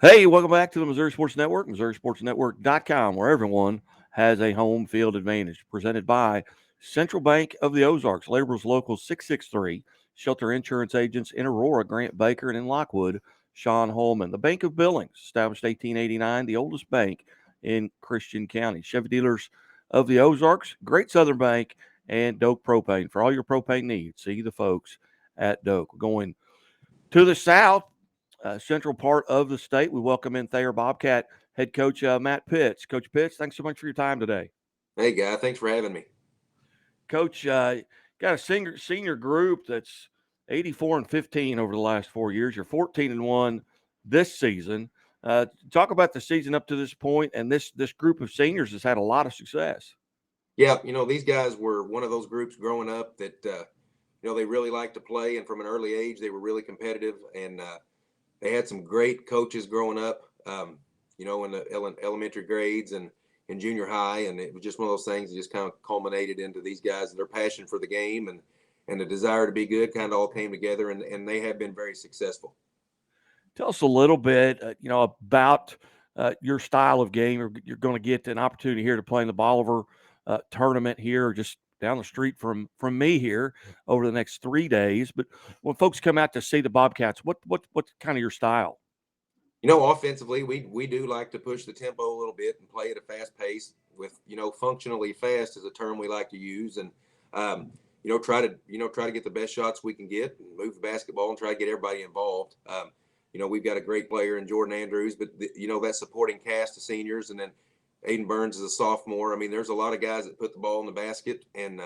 Hey, welcome back to the Missouri Sports Network, MissouriSportsNetwork.com, where everyone has a home field advantage. Presented by Central Bank of the Ozarks, Laborers Local 663, Shelter Insurance Agents in Aurora, Grant Baker, and in Lockwood, Sean Holman. The Bank of Billings, established 1889, the oldest bank in Christian County. Chevy Dealers of the Ozarks, Great Southern Bank, and Doak Propane. For all your propane needs, see the folks at Doak. Going to the south, central part of the state, we welcome in Thayer Bobcat head coach Matt Pitts. Coach Pitts, thanks so much for your time today. Hey, guy, thanks for having me. Coach, got a senior group that's 84-15 over the last 4 years. You're 14-1 this season. Talk about the season up to this point, and this group of seniors has had a lot of success. Yeah, these guys were one of those groups growing up that, they really liked to play. And from an early age, they were really competitive. And they had some great coaches growing up, in the elementary grades and in junior high. And it was just one of those things that just kind of culminated into these guys and their passion for the game and the desire to be good kind of all came together. And they have been very successful. Tell us a little bit, about your style of game. You're going to get an opportunity here to play in the Bolivar tournament here, just down the street from me here over the next 3 days. But when folks come out to see the Bobcats, what's kind of your style? Offensively, we do like to push the tempo a little bit and play at a fast pace. With functionally fast is a term we like to use, and try to get the best shots we can get, and move the basketball, and try to get everybody involved. We've got a great player in Jordan Andrews, but that supporting cast of seniors, and then Aiden Burns is a sophomore. I mean, there's a lot of guys that put the ball in the basket, and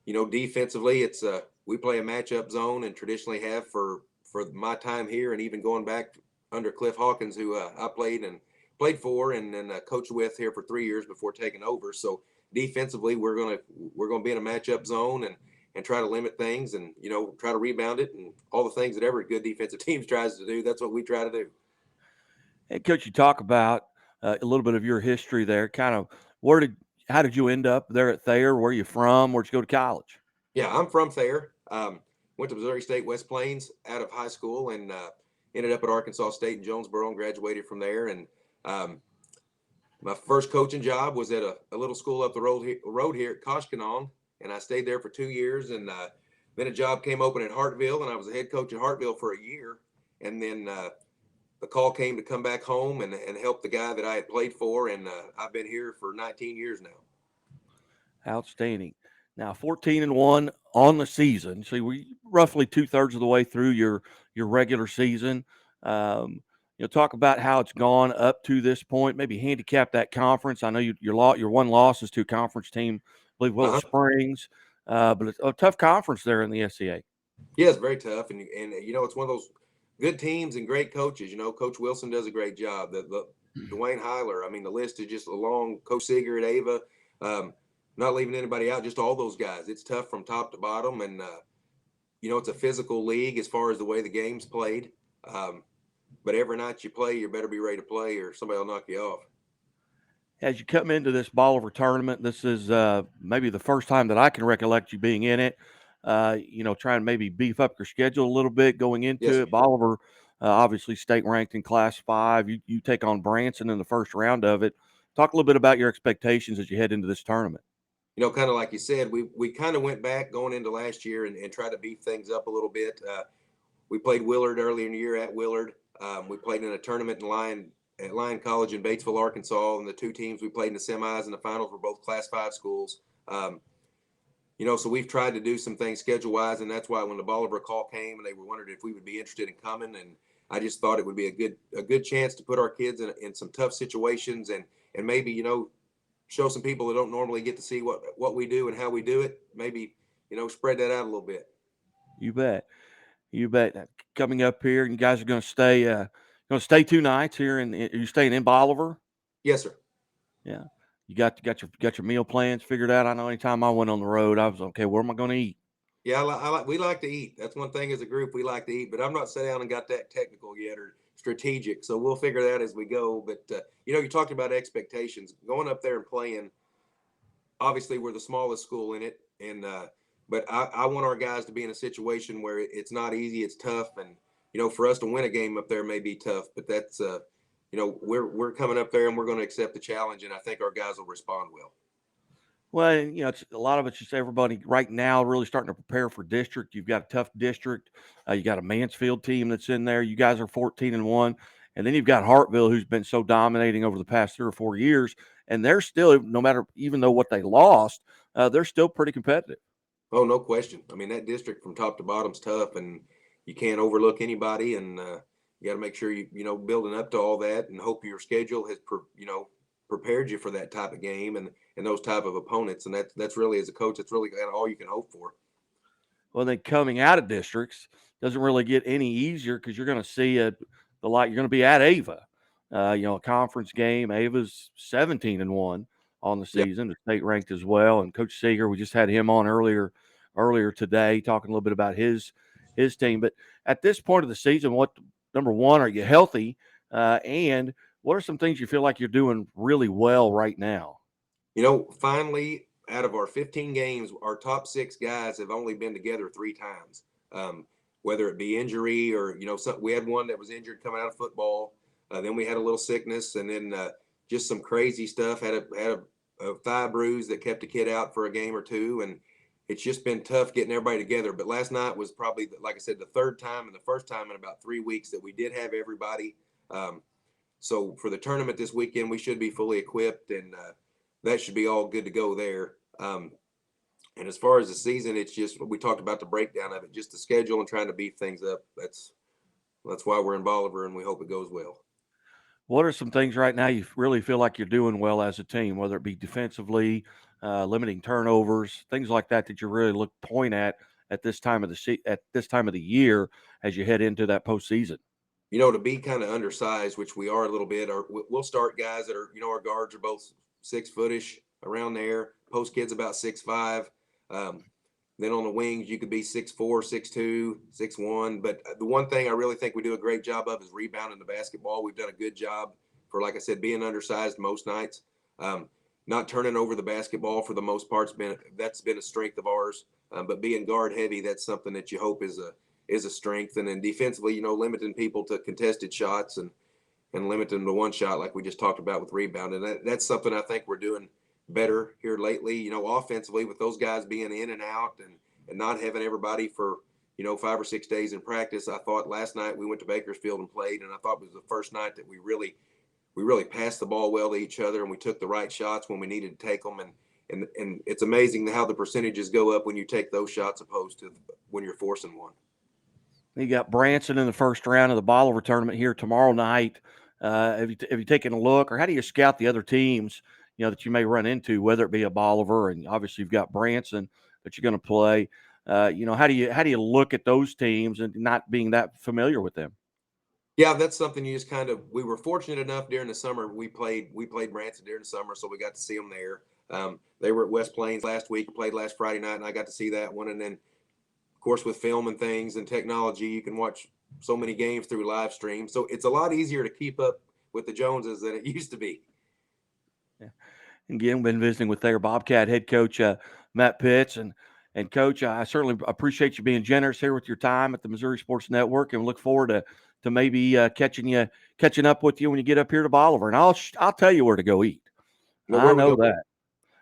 defensively, it's we play a matchup zone and traditionally have for my time here, and even going back under Cliff Hawkins, who I played for and then coached with here for 3 years before taking over. So defensively, we're gonna be in a matchup zone and try to limit things and try to rebound it and all the things that every good defensive team tries to do. That's what we try to do. And coach, you talk about a little bit of your history there. Kind of where did how did you end up there at Thayer? Where are you from? Where'd you go to college? Yeah, I'm from Thayer. Went to Missouri State West Plains out of high school and ended up at Arkansas State in Jonesboro and graduated from there. And um, my first coaching job was at a little school up the road here at Koshkonong, and I stayed there for 2 years. And then a job came open at Hartville, and I was a head coach at Hartville for a year. And then the call came to come back home and help the guy that I had played for, and I've been here for 19 years now. Outstanding. Now 14-1 on the season. So we roughly 2/3 of the way through your regular season. Um, talk about how it's gone up to this point. Maybe handicap that conference. I know your one loss is to a conference team, I believe Willow Uh-huh. Springs, but it's a tough conference there in the SCA. Yeah, it's very tough, and it's one of those good teams and great coaches. Coach Wilson does a great job. The Dwayne Heiler. I mean, the list is just a long. Coach Seeger at Ava, not leaving anybody out. Just all those guys. It's tough from top to bottom, and it's a physical league as far as the way the game's played. Um, but every night you play, you better be ready to play, or somebody will knock you off. As you come into this Bolivar tournament, this is maybe the first time that I can recollect you being in it. Trying to maybe beef up your schedule a little bit going Yes, into sir. it. Bolivar, obviously state ranked in Class 5. You take on Branson in the first round of it. Talk a little bit about your expectations as you head into this tournament. Kind of like you said, we kind of went back going into last year and tried to beef things up a little bit. We played Willard earlier in the year at Willard. We played in a tournament at Lyon College in Batesville, Arkansas, and the two teams we played in the semis and the finals were both Class 5 schools. So we've tried to do some things schedule wise, and that's why when the Bolivar call came and they were wondering if we would be interested in coming, and I just thought it would be a good chance to put our kids in some tough situations and maybe show some people that don't normally get to see what we do and how we do it. Maybe spread that out a little bit. You bet. You bet. Coming up here, and you guys are going to stay 2 nights here, and you're staying in Bolivar. Yes, sir. Yeah. You got your meal plans figured out. I know anytime I went on the road, I was okay. Where am I going to eat? Yeah, we like to eat. That's one thing as a group we like to eat, but I'm not sat down and got that technical yet or strategic. So we'll figure that as we go. But you talked about expectations going up there and playing. Obviously, we're the smallest school in it, and but I want our guys to be in a situation where it's not easy, it's tough, and for us to win a game up there may be tough, but that's we're coming up there and we're going to accept the challenge, and I think our guys will respond well. Well, it's a lot of it's just everybody right now really starting to prepare for district. You've got a tough district. You got a Mansfield team that's in there. You guys are 14-1, and then you've got Hartville, who's been so dominating over the past 3 or 4 years, and they're still, no matter even though what they lost, they're still pretty competitive. Oh, no question. I mean, that district from top to bottom's tough, and you can't overlook anybody, and you got to make sure building up to all that, and hope your schedule has prepared you for that type of game and those type of opponents, and that's really, as a coach, that's really all you can hope for. Well, then coming out of districts doesn't really get any easier because you're going to see the light. You're going to be at Ava, a conference game. Ava's 17-1 on the season. The state ranked as well. And Coach Seeger, we just had him on earlier today, talking a little bit about his team. But at this point of the season, number one, are you healthy? And what are some things you feel like you're doing really well right now? Finally, out of our 15 games, our top 6 guys have only been together 3 times. Whether it be injury or, we had one that was injured coming out of football. Then we had a little sickness, and then just some crazy stuff. Had a thigh bruise that kept a kid out for a game or 2. And it's just been tough getting everybody together. But last night was probably, like I said, the 3rd time and the first time in about 3 weeks that we did have everybody. So for the tournament this weekend, we should be fully equipped, and that should be all good to go there. And as far as the season, it's just, we talked about the breakdown of it, just the schedule and trying to beef things up. That's why we're in Bolivar, and we hope it goes well. What are some things right now you really feel like you're doing well as a team, whether it be defensively, limiting turnovers, things like that you really point at this time of the year as you head into that postseason? To be kind of undersized, which we are a little bit, or we'll start guys that are, our guards are both 6-footish around there. Post kids about 6'5". Then on the wings, you could be 6'4", 6'2", 6'1". But the one thing I really think we do a great job of is rebounding the basketball. We've done a good job for, like I said, being undersized most nights. Not turning over the basketball for the most part, that's been a strength of ours. But being guard heavy, that's something that you hope is a strength. And then defensively, limiting people to contested shots and limiting them to one shot, like we just talked about with rebounding. That's something I think we're doing better here lately. Offensively, with those guys being in and out and not having everybody for 5 or 6 days in practice. I thought last night we went to Bakersfield and played, and I thought it was the first night that we really passed the ball well to each other, and we took the right shots when we needed to take them. And it's amazing how the percentages go up when you take those shots opposed to when you're forcing one. You got Branson in the first round of the Bolivar Tournament here tomorrow night. Have you taken a look, or how do you scout the other teams that you may run into, whether it be a Bolivar, and obviously you've got Branson that you're going to play? How do you look at those teams and not being that familiar with them? Yeah, that's something you just we were fortunate enough during the summer. We played Branson during the summer, so we got to see them there. They were at West Plains last week, played last Friday night, and I got to see that one. And then, of course, with film and things and technology, you can watch so many games through live stream. So it's a lot easier to keep up with the Joneses than it used to be. Yeah. Again, been visiting with Thayer Bobcat head coach Matt Pitts, and Coach, I certainly appreciate you being generous here with your time at the Missouri Sports Network, and look forward to maybe catching up with you when you get up here to Bolivar. And I'll tell you where to go eat. I know that.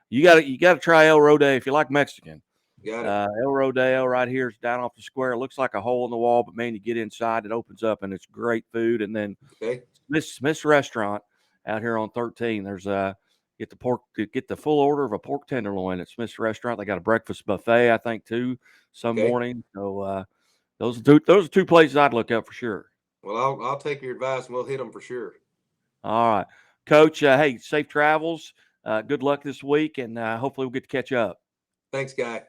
You got to try El Rodeo if you like Mexican. Got it. El Rodeo right here is down off the square. It looks like a hole in the wall, but man, you get inside, it opens up, and it's great food. And then Smith's Restaurant out here on 13. There's get the full order of a pork tenderloin at Smith's Restaurant. They got a breakfast buffet, I think, too, some morning. So those are two places I'd look up for sure. Well, I'll take your advice and we'll hit them for sure. All right, Coach. Hey, safe travels. Good luck this week, and hopefully we'll get to catch up. Thanks, Guy.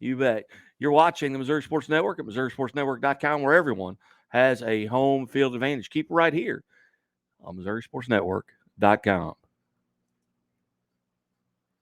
You bet. You're watching the Missouri Sports Network at MissouriSportsNetwork.com, where everyone has a home field advantage. Keep it right here on MissouriSportsNetwork.com.